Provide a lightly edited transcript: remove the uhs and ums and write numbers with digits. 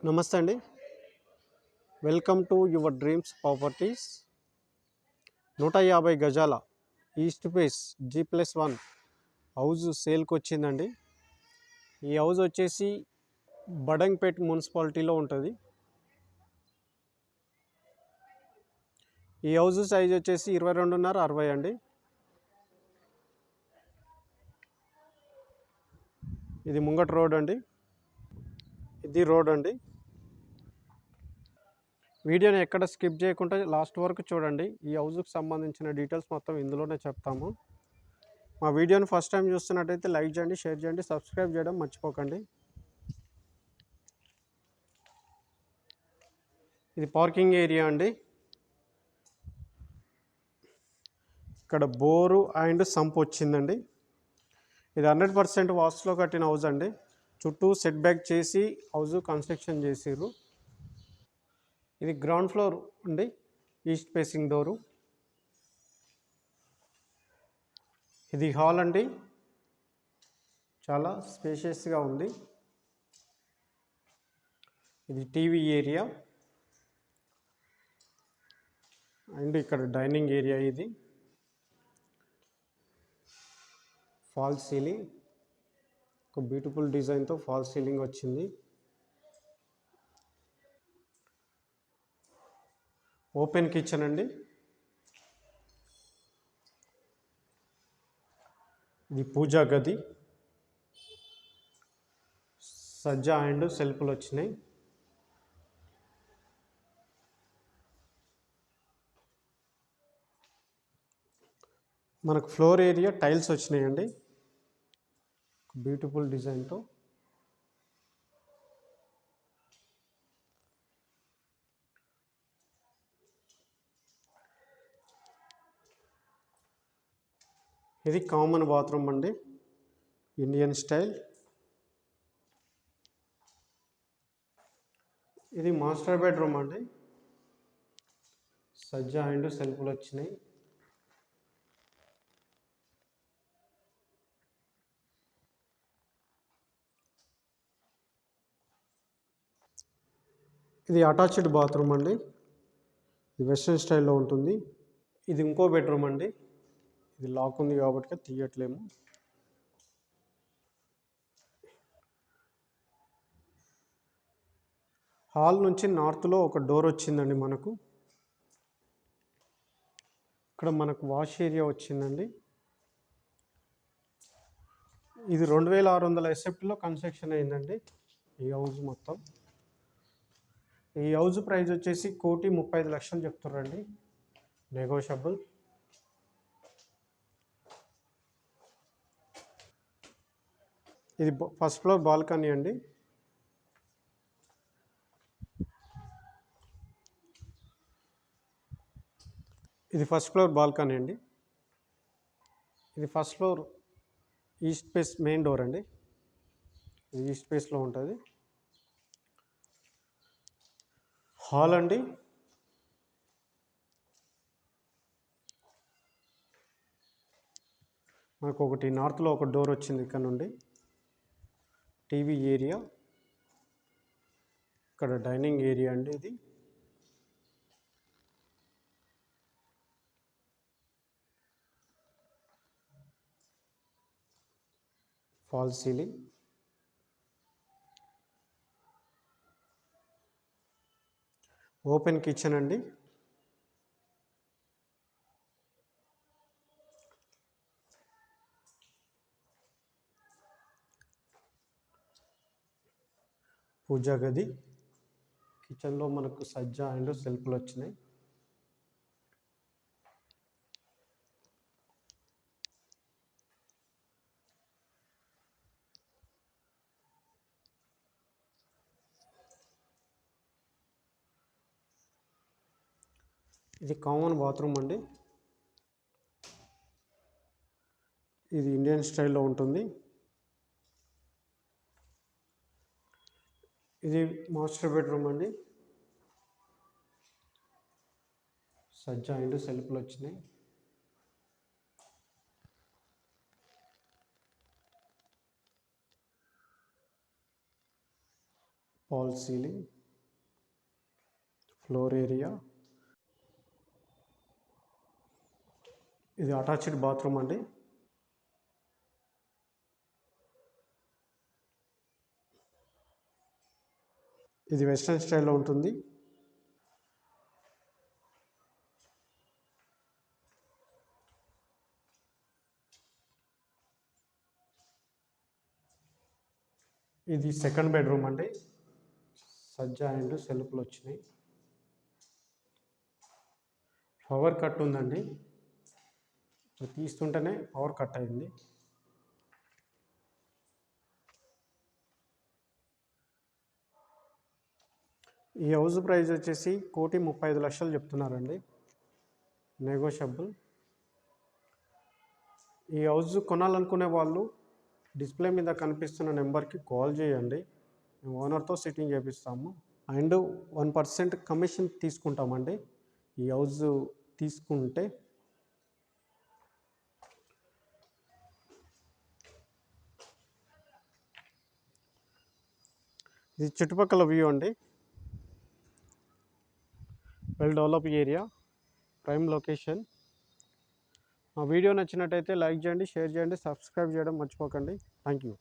నమస్తే అండి. Welcome to your dreams properties. 150 గజాల ఈస్ట్ ఫేస్ G+1 హౌస్ సేల్కి వచ్చిందండి. ఈ హౌస్ వచ్చేసి బడంగ్పేట్ మున్సిపాలిటీలో ఉంటుంది. ఈ హౌస్ సైజ్ వచ్చేసి 22.5 అండి. ఇది ముంగట రోడ్ అండి. ఇది రోడ్ అండి. వీడియోని ఎక్కడ స్కిప్ చేయకుండా లాస్ట్ వరకు చూడండి. ఈ హౌస్కి సంబంధించిన డీటెయిల్స్ మొత్తం ఇందులోనే చెప్తాము. మా వీడియోని ఫస్ట్ టైం చూస్తున్నట్టయితే లైక్ చేయండి, షేర్ చేయండి, సబ్స్క్రైబ్ చేయడం మర్చిపోకండి. ఇది పార్కింగ్ ఏరియా అండి. ఇక్కడ బోరు అండ్ సంప్ వచ్చిందండి. ఇది 100% వాస్తులో కట్టిన హౌస్ అండి. చుట్టూ సెట్ బ్యాక్ చేసి హౌస్ కన్స్ట్రక్షన్ చేసిర్రు. ఇది గ్రౌండ్ ఫ్లోర్ అండి. East facing door. ఇది హాల్ అండి. చాలా స్పేషియస్గా ఉంది. ఇది టీవీ ఏరియా అండ్ ఇక్కడ డైనింగ్ ఏరియా. ఇది ఫాల్ సీలింగ్, ఒక బ్యూటిఫుల్ డిజైన్తో ఫాల్ సీలింగ్ వచ్చింది. ఓపెన్ కిచెన్ అండి. ఇది పూజా గది. సజ్జా అండ్ సెల్ఫ్లు వచ్చినాయి. మనకు ఫ్లోర్ ఏరియా టైల్స్ వచ్చినాయండి, బ్యూటిఫుల్ డిజైన్తో. ఇది కామన్ బాత్రూమ్ అండి, ఇండియన్ స్టైల్. ఇది మాస్టర్ బెడ్రూమ్ అండి. సజ్జా అండ్ సెల్ఫ్లు వచ్చినాయి. ఇది అటాచ్డ్ బాత్రూమ్ అండి. ఇది వెస్ట్రన్ స్టైల్లో ఉంటుంది. ఇది ఇంకో బెడ్రూమ్ అండి. ఇది లాక్ ఉంది కాబట్టి తీయట్లేము. హాల్ నుంచి నార్త్లో ఒక డోర్ వచ్చిందండి మనకు. ఇక్కడ మనకు వాష్ ఏరియా వచ్చిందండి. ఇది 2600 ఎస్ఎఫ్టీలో కన్స్ట్రక్షన్ అయిందండి ఈ హౌస్ మొత్తం. ఈ హౌస్ ప్రైస్ వచ్చేసి 1,35,00,000 చెప్తున్నారండి, నెగోషియబుల్. ఇది ఫస్ట్ ఫ్లోర్ బాల్కనీ అండి. ఇది ఫస్ట్ ఫ్లోర్ బాల్కనీ అండి. ఇది first floor east face main door అండి. ఇది ఈస్ట్ ఫేస్లో ఉంటుంది. హాల్ అండి. మనకు ఒకటి నార్త్లో ఒక డోర్ వచ్చింది ఇక్కడ నుండి. టీవీ ఏరియా, ఇక్కడ డైనింగ్ ఏరియా అండి. ఇది ఫాల్ సీలింగ్. ఓపెన్ కిచెన్ అండి. పూజా గది. కిచెన్లో మనకు సజ్జా అండ్ సెల్ఫ్లు వచ్చినాయి. ఇది కామన్ బాత్రూమ్ అండి. ఇది ఇండియన్ స్టైల్లో ఉంటుంది. ఇది మాస్టర్ బెడ్రూమ్ అండి. సజ్జా అండ్ సెల్ఫ్లు వచ్చినాయి. Fall ceiling. Floor area. ఇది అటాచ్డ్ బాత్రూమ్ అండి. ఇది వెస్ట్రన్ స్టైల్లో ఉంటుంది. ఇది సెకండ్ బెడ్రూమ్ అండి. సజ్జా అండ్ సెల్ఫ్లు వచ్చినాయి. పవర్ కట్ ఉందండి. తీస్తుంటేనే పవర్ కట్ అయింది. ఈ హౌస్ ప్రైస్ వచ్చేసి 1,35,00,000 చెప్తున్నారండి. నెగోషియబుల్. ఈ హౌస్ కొనాలనుకునే వాళ్ళు డిస్ప్లే మీద కనిపిస్తున్న నెంబర్కి కాల్ చేయండి. మేము ఓనర్తో సిట్టింగ్ చేపిస్తాము. అండ్ 1% కమిషన్ తీసుకుంటామండి ఈ హౌస్ తీసుకుంటే. ఇది చుట్టుపక్కల వ్యూ అండి. Well develop area, prime location. మా వీడియో నచ్చినట్టయితే లైక్ చేయండి, షేర్ చేయండి, సబ్స్క్రైబ్ చేయడం మర్చిపోకండి. Thank you.